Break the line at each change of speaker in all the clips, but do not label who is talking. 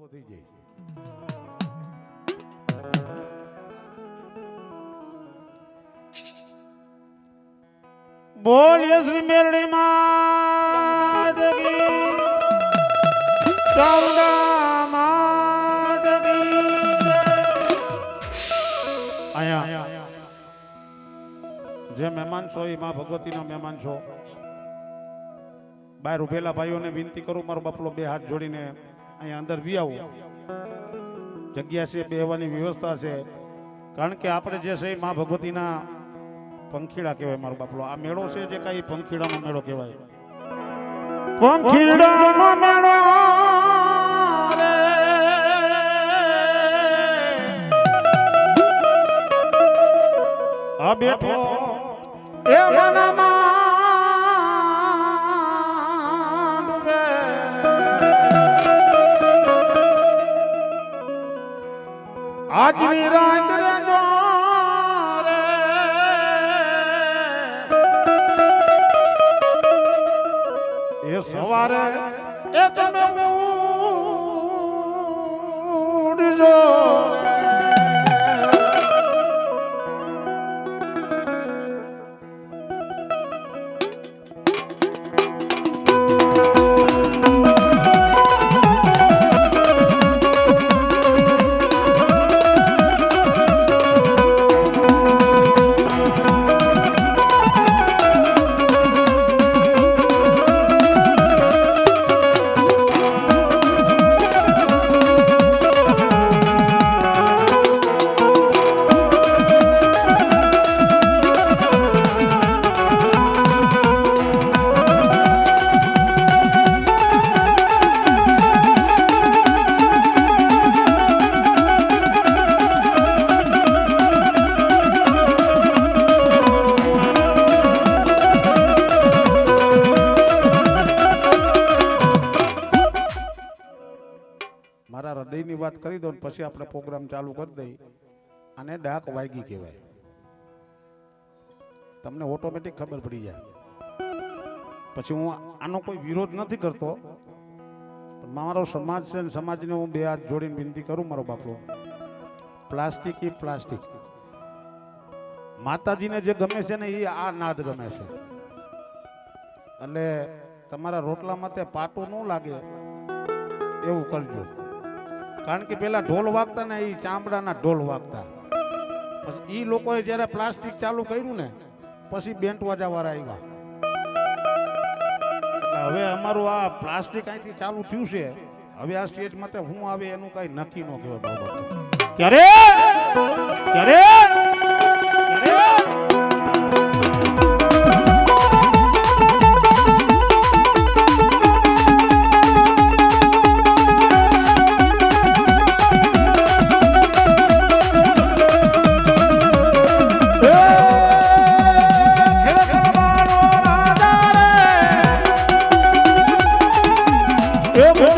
ઊભો થઈ જાય. બોલીએ શ્રી મેરડી માત કી, ચામુંડા માત કી. અહીંયા જે મહેમાન છો એ માં ભગવતીના મહેમાન છો. બહાર ઉભેલા ભાઈઓને વિનંતી કરું, મારો બાપલો બે હાથ જોડીને અહીંયા અંદર વી આવું. જગ્યા છે, બેહવાની વ્યવસ્થા છે. કારણ કે આપણે જે છે માં ભગવતીના પંખીડા કહેવાય. મારો બાપલો આ મેળો છે જે કઈ પંખીડાનો મેળો કહેવાય. પંખીડાનો મેળો રે આ બેઠો એ મનમાં આજની રાત રે રે એ સવારે એ તમે ઉડજો. મારા હૃદયની વાત કરી દો પછી આપણે પ્રોગ્રામ ચાલુ કરી દઈએ. આને ડાક વાગી કહેવાય. તમને ઓટોમેટિક ખબર પડી જાય. પછી હું આનો કોઈ વિરોધ નથી કરતો, પણ મારો સમાજ છે, સમાજને હું બે હાથ જોડીને વિનંતી કરું. મારો બાપલો પ્લાસ્ટિક એ પ્લાસ્ટિક. માતાજીને જે ગમે છે ને એ આ નાદ ગમે છે. એટલે તમારા રોટલામાં તે પાટું ન લાગે એવું કરજો. કારણ કે પેલા ઢોલ વાગતા ને એ ચામડાના ઢોલ વાગતા. પછી એ લોકોએ જયારે પ્લાસ્ટિક ચાલુ કર્યું ને પછી બેન્ટ વાજાવાળા આવ્યા. એટલે હવે અમારું આ પ્લાસ્ટિક અહીંથી ચાલુ થયું છે. હવે આ સ્ટેજ માટે હું આવે એનું કઈ નક્કી ન કહેવાય બાબા. ક્યારે ક્યારે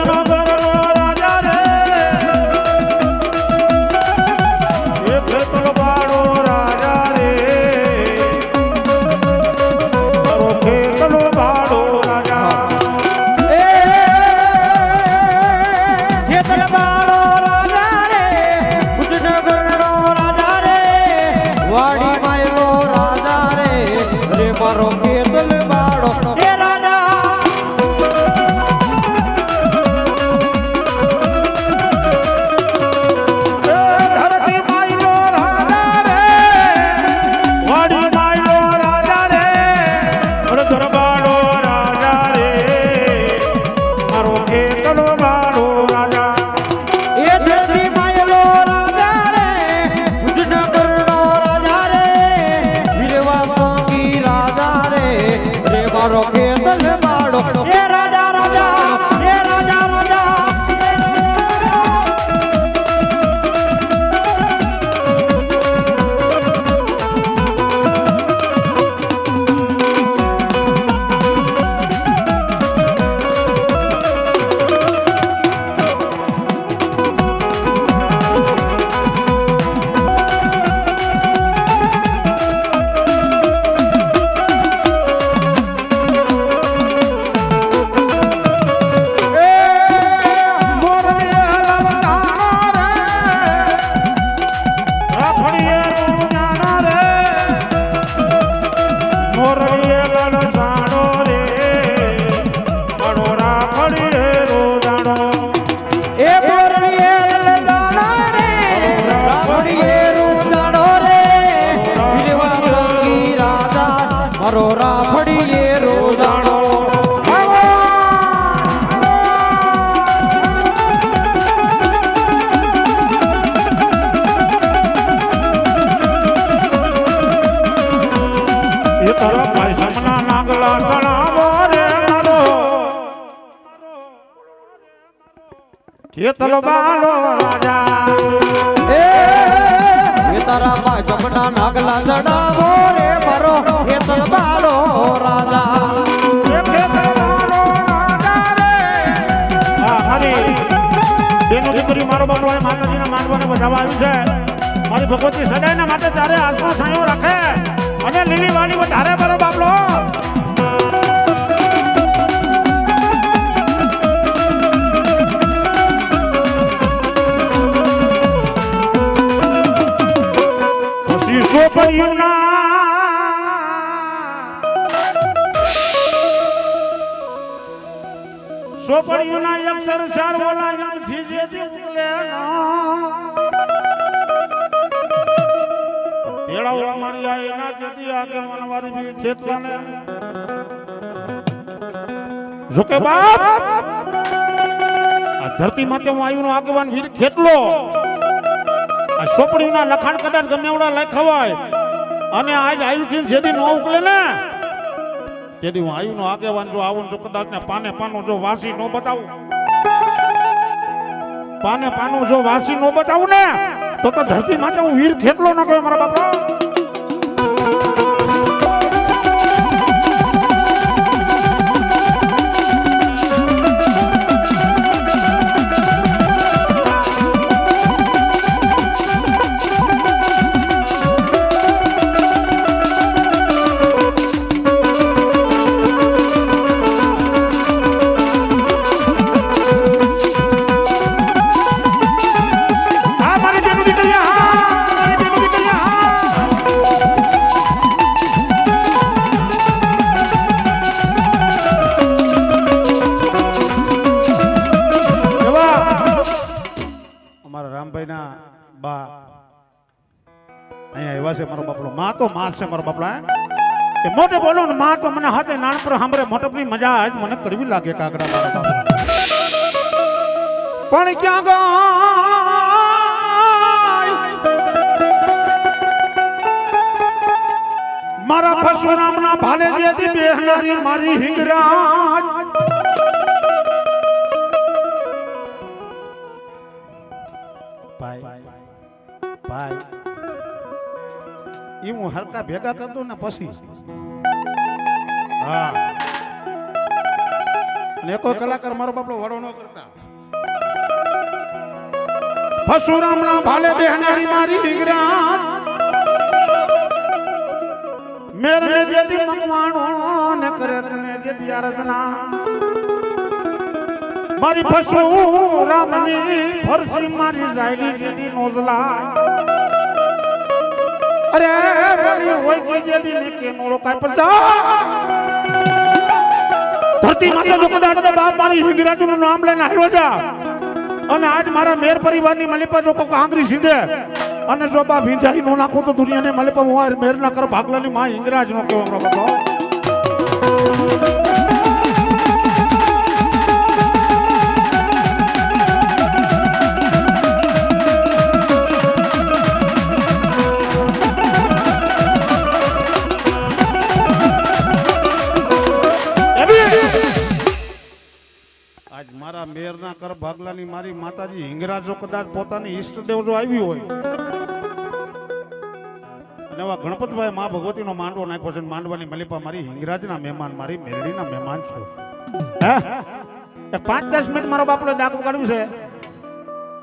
રાજા રે એ ખેતલ બાળો
એ મોરણીએ જાણો રે રાવણીએ રૂ જાણો રે વિરવા સંગી રાજા મારો રાવણીએ રૂ જાણો
ખેતલ બાલો રાજા
એ તારા માં જમના નાગલા જડાવો રે મારો ખેતલ બાલો રાજા
એ ખેતલ બાલો રાજા રે હા મારી બેનો દીકરી મારો બાપુ માતાજીના માનવાને વધાવવા આવ્યું છે મારી ભગવતી સદાયના માટે તારે આત્મા છાંયો રાખે અને લીલી વાલી વધારે મારો બાપલો સોપડીઓના અક્ષર ચાર બોલા એમથી જેથી ઉકલે તેડાવડા મારી આ એના જેથી આગે મનવારી બી ખેતલાને જોકે બાપ આ ધરતી માતે હું આયુનો આગેવાન વીર ખેતલો આ સોપડીઓના લખાણ કદાચ ગમે એવડા લખાય હોય અને આજ આયુથી જેથી ન ઉકલે ને તેથી હું આયુનો આગેવાન જો આવું જો કદાચ ને પાને પાનો જો વાસી નો બતાવું પાને પાનો જો વાસી નો બતાવું ને તો ધરતી માટે હું વીર ખેતલો ન કહ્યો મારા બાપા મોટે બોલો ને માં તો મને હાથે નાનપુર સાંભળે મોટપની મજા આજ મને કરવી લાગે કાગડા મારા પણ ક્યાં ગાય મારા પરશુરામના ભાલે જેથી બેહનારી મારી હિંગરાજ ભાઈ એ હું હરકા ભેગા કરતો ને પછી હા અને કોઈ કલાકાર મારો બાપડો વડો ન કરતા પરશુરામના ભાલે બેહનારી મારી હિંગરાજ મેરને જેથી મકવાણો ને કરે તને જેથી આરાધના મારી પરશુરામની ફરસી મારી જાયલી જેથી નોઝલા અરે બની હોય કે જેથી નીકે મોરો કાય પજા ધરતી માતા જો કદાચ બાપ મારી હિંગરાજનું નામ લઈને આવ્યો છે અને આજ મારા મેર પરિવારની મલિપા જો કોઈ આંગરી સીધે અને જો બા વિંજાઈ નો નાખો તો દુનિયાને મલિપા હું મેર ના કર ભાગલાની માં હિંગરાજ નો કેવો મારો બાપા મારા મેરના કર ભાગલાની મારી માતાજી હિંગરાજો કદાચ પોતાની ઈષ્ટદેવ જો આવી હોય અને એવા ગણપતભાઈ મા ભગવતીનો માંડવો નાખ્યો છે માંડવાની મલિપા મારી હિંગરાજના મહેમાન મારી મેરડીના મહેમાન છો હે 5-10 મિનિટ મારો બાપલો ડાકું કાઢ્યું છે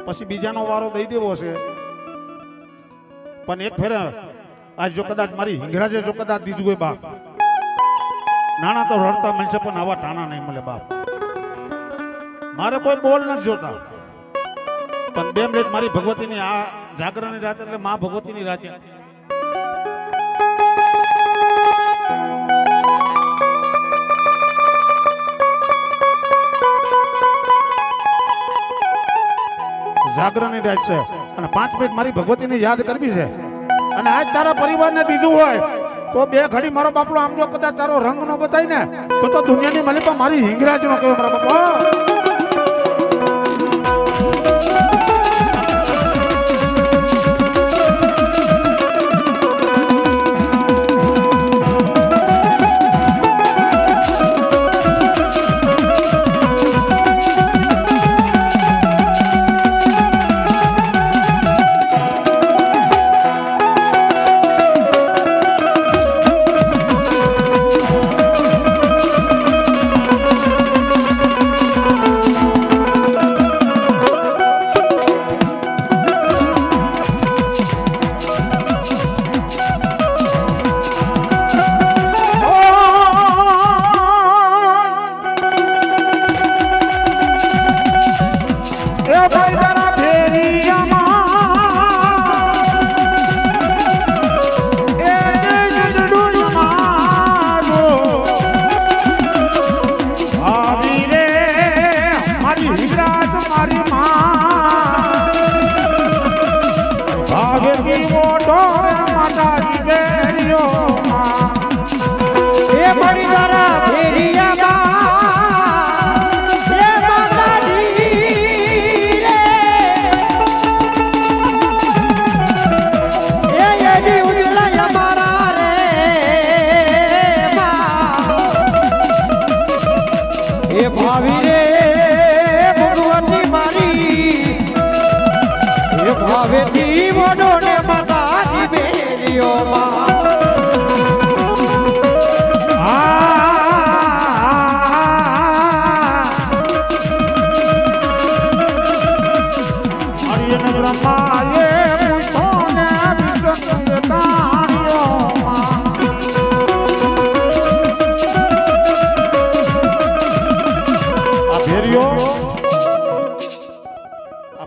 પછી બીજાનો વારો દઈ દેવો છે પણ એક ફેરે આજ જો કદાચ મારી હિંગરાજે જો કદાચ દીધું હોય બાપ નાના તો રડતા મળશે પણ આવા ટાણા નહીં મળે બાપ મારે કોઈ બોલ નથી જોતા પણ 2 મિનિટ મારી ભગવતીની આ જાગરણની રાત એટલે મા ભગવતીની રાત જાગરણની રાત છે અને 5 મિનિટ મારી ભગવતીને યાદ કરવી છે અને આજ તારા પરિવારને દીધું હોય તો 2 ઘડી મારો બાપલો આમ જો કદાચ તારો રંગ નો બતાય ને તો દુનિયાની માલિકા મારી હિંગરાજ નો કહેવાય મારા બાપા.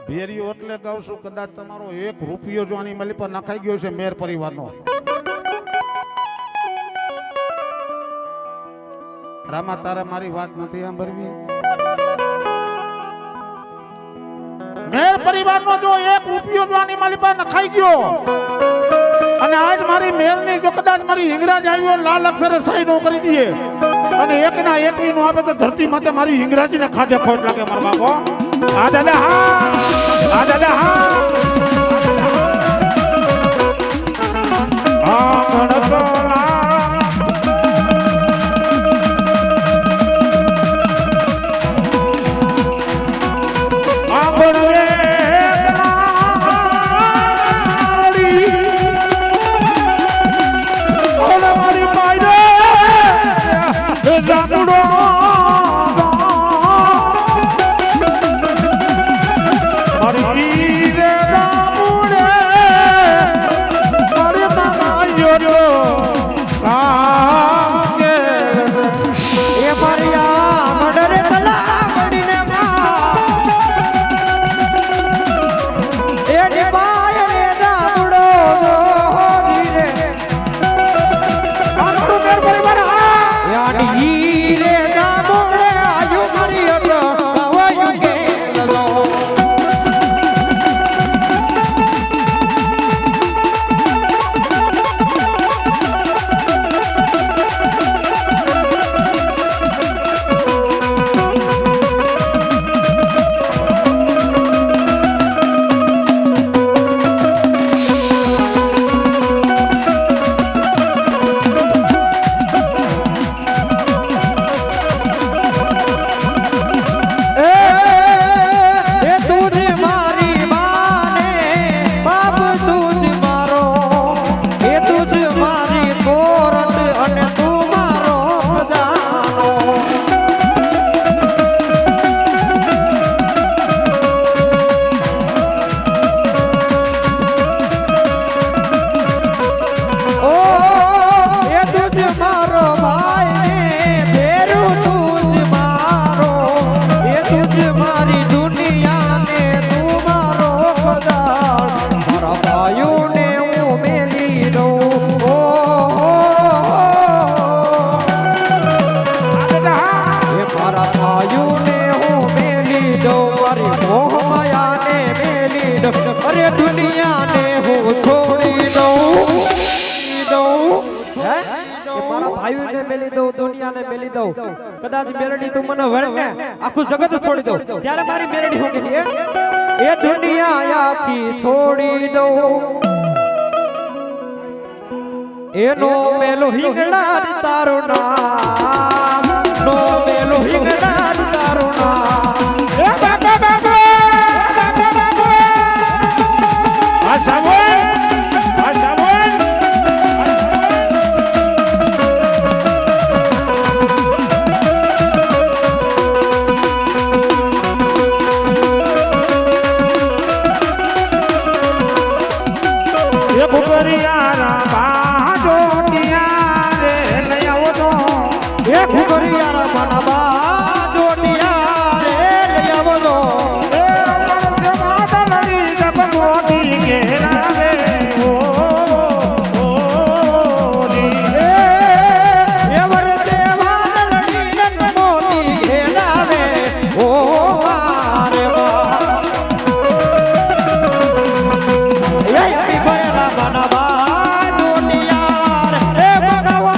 ભેરિયો એટલે કહું છું કદાચ તમારો 1 રૂપિયો જો આની માલી પર નખાઈ ગયો છે મેર પરિવારનો. રામા તારે મારી વાત નથી સાંભળવી. મેર પરિવારનો જો 1 રૂપિયો જો આની માલી પર નખાઈ ગયો અને આજ મારી મેરની જો કદાચ મારી હિંગરાજ આવ્યો લાલ અક્ષરે સહી નો કરી દઈએ અને 1 ના 1 નું આપે તો ધરતી માથે મારી હિંગરાજીને ખાધે ખોટ લાગે મારા બાપો. આ દાદા હા, આ દાદા હા.
અરે દુનિયાને હું છોડી દઉં હે કે મારા ભાઈઓને મેલી દઉં દુનિયાને મેલી દઉં કદાચ મેલડી તું મને વરને આખું જગત છોડી દઉં ત્યારે મારી મેલડી હું કે એ દુનિયા આખી છોડી દઉં એનો મેલો હિંગળા તારું નામ નો મેલો હિંગળા તારું નામ
એ બાબા બાબા આ સાવન એ ઘુઘરિયારા બાજોટિયા રે લઈ આવો તો
એ ઘુઘરિયારા માનબા જોટિયા રે લઈ આવો તો
એ વર્ષ માતલડી જબ મોતી ઘેરા રે ઓ રે
એ વર્ષે માતલડી જબ મોતી ઘેરા રે ઓ રે વા એ ભરેલા માનબા જોટિયા રે મંગાવો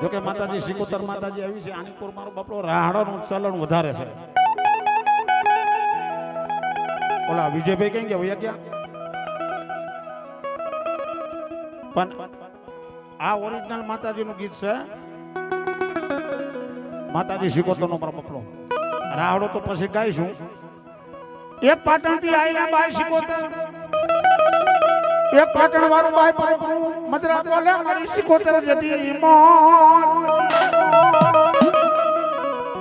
જોકે માતાજી સિકોતર માતાજી આવી છે આનીપુર મારો બાપલો રાહડાનું ચલણ વધારે છે ઓલા વિજયભાઈ કઈ ગયા ભૈયા ક્યાં પણ આ ઓરિજિનલ માતાજીનું ગીત છે માતાજી સિકોતરનો મારો બાપલો રાહડો તો પછી ગાઈશું એક પાટણથી આવીને બાઈ સિકોતર એક પાટણ વાળું બાઈ પાટણ મદ્રાસ વાલે મારી સિકોતર જતી મોર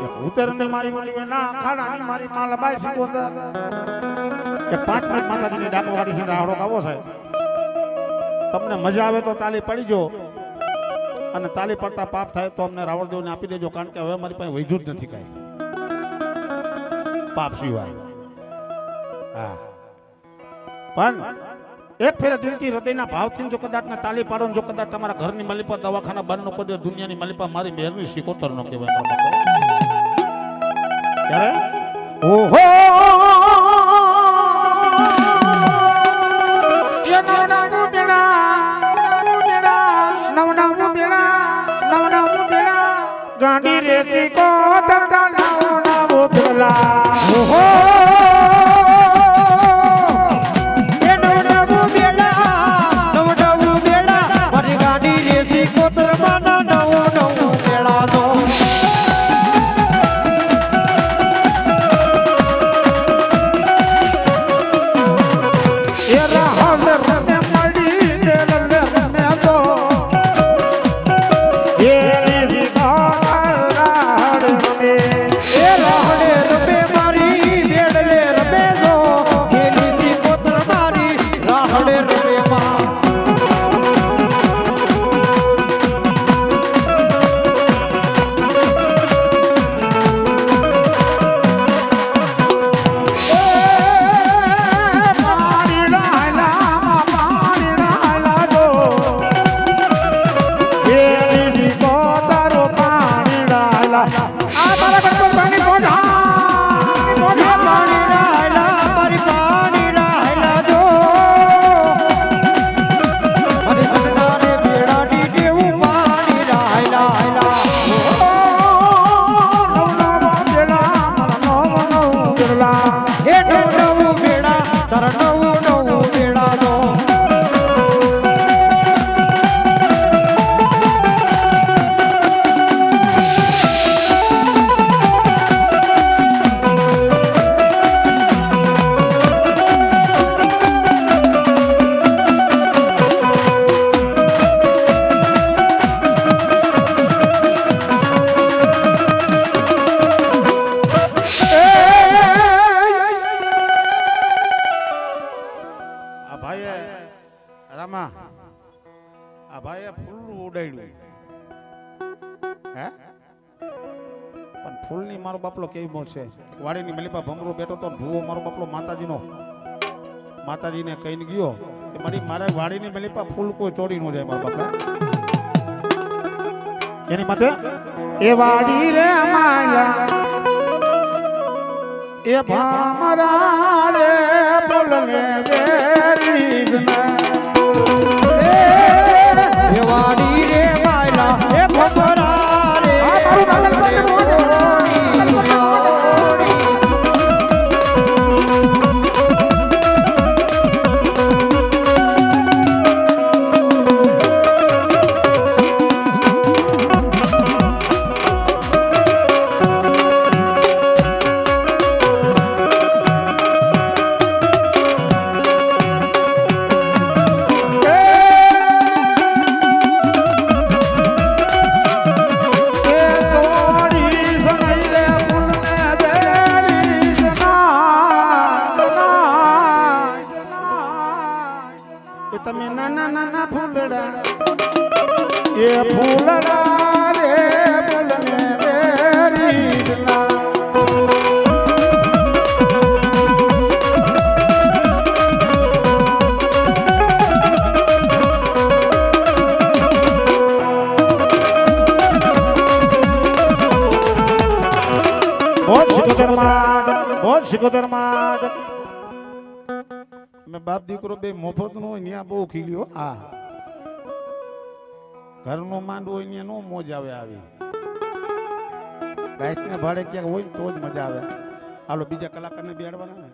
એક ઉતરને મારી મારી ના ખાડાની મારી માલ બાઈ સિકોતર એક પાંચ માતાજીની ડાક વાળી છે રાહડો ગાવો છે તમને મજા આવે તો તાલી પડી જો અને તાલી પડતા પાપ થાય તો અમને રાવણદેવને આપી દેજો કારણ કે હવે મારી પાસે વૈધું જ નથી કાંઈ પાપ સિવાય હા પણ એક ફેર દિલથી હૃદયના ભાવથી જો કદાચ ને તાલી પાડો જો કદાચ તમારા ઘરની માલિપા દવાખાના બંધ નો કરી દુનિયાની માલિપા મારી મેરની સિકોતર નો કહેવાય ત્યારે ઓહો ગાંડી રેતી કો તરતા નાવો પેલા
ઓહો એ નવડાવું બેડા મારી ગાડી રેસી કોતર માં નવું બેડા દો
એ રાહલ રમે મડી ને રમે તો એ રેતી કો રાહડ રમે
એ રાહડે રમે મારી બેડલે રમે જો એ રેસી કોતર મારી રાહડે રમે માં
આ ભાઈએ ફૂલ ઉડાડ્યું હે પણ ફૂલની મારો બાપલો કેવી મોજ છે વાડીની મલીપા ભમરો બેઠો તો ભૂવો મારો બાપલો માતાજીને કહીને ગયો કે મારે વાડીની મલીપા ફૂલ કોઈ તોડી ન જાય મારા બાપલા એની માથે એ વાડી રે માયલા એ ભામરા રે બોલને વેરીજના
એ વાડી રે માયલા એ ભમરા રે
તમે નાના નાના ફૂલડા એ ફૂલડા રે બોલને વેરીજના બોલ શિકોતર માં મેં બાપ દીકરો બે મફત નો હોય ત્યાં બહુ ખીલ્યો હા ઘરનું માંડવું હોય ત્યાં નો મોજ આવે આવી રાઈટ ને ભાડે ક્યાંક હોય ને તો જ મજા આવે હાલો બીજા કલાકારને બેહાડવાના ને